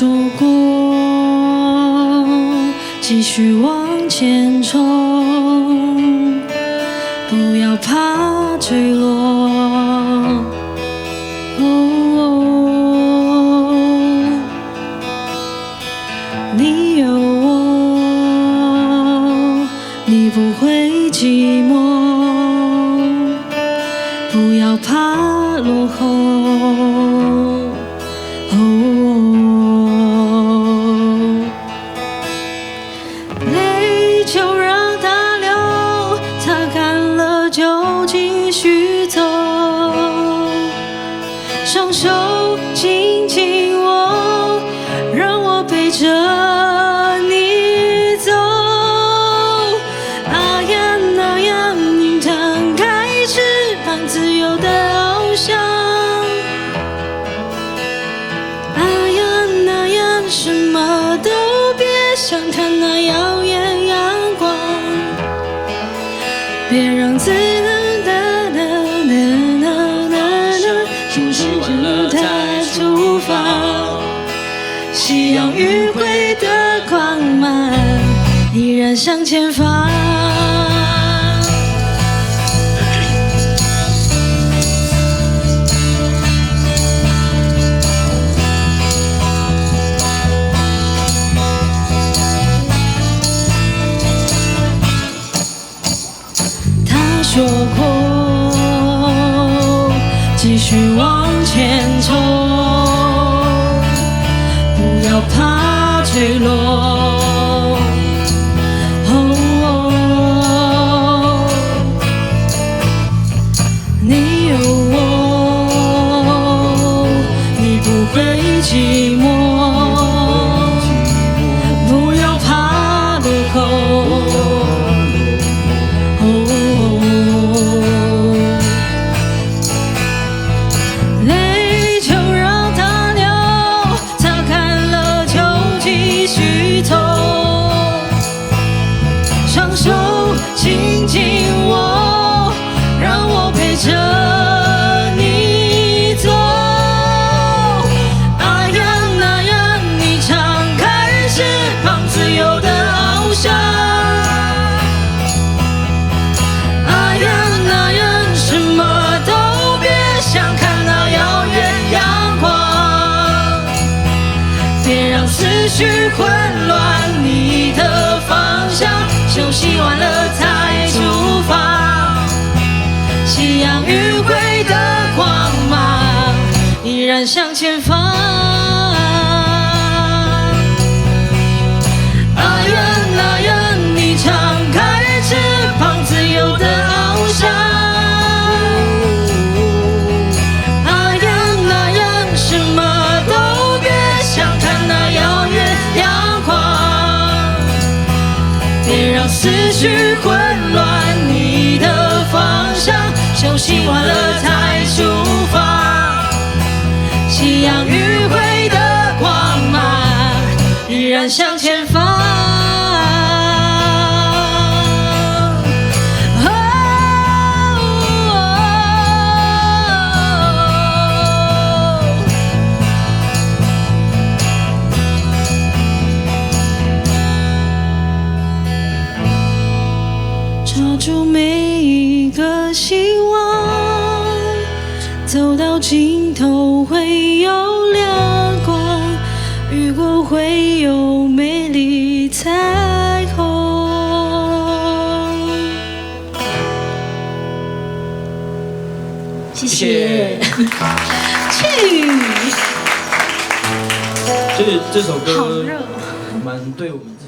说过，继续往前冲，不要怕坠落。你有我，你不会寂寞，不要怕落后。泪就让它流，擦干了就继续走，双手紧紧握，让我陪着你走。啊呀那呀，你张开翅膀，自由的翱翔。啊呀那呀，什么都别想，看那耀眼阳光，别让自己休息完了再出发。夕阳余晖的光芒依然向前方。他说过，继续往前冲，不要怕坠落。你有我，你不会寂寞，不要怕落后。双手紧紧握，让我陪着你走。啊呀那呀，你张开翅膀，自由的翱翔。啊呀那呀，什么都别想，看那遥远阳光，别让思绪混乱你的方向。休息完了才出发，夕阳余晖的光芒依然向前方。啊呀那呀，你张开翅膀，自由的翱翔。啊呀那呀，什么都别想，看那遥远阳光，别让思绪混乱你的方向。休息完了才出发，夕阳余晖的光芒依然向前方。抓住每一个希望，走到尽头会有亮光，雨过会有美丽彩虹。谢谢。这首歌好热，蛮对我们。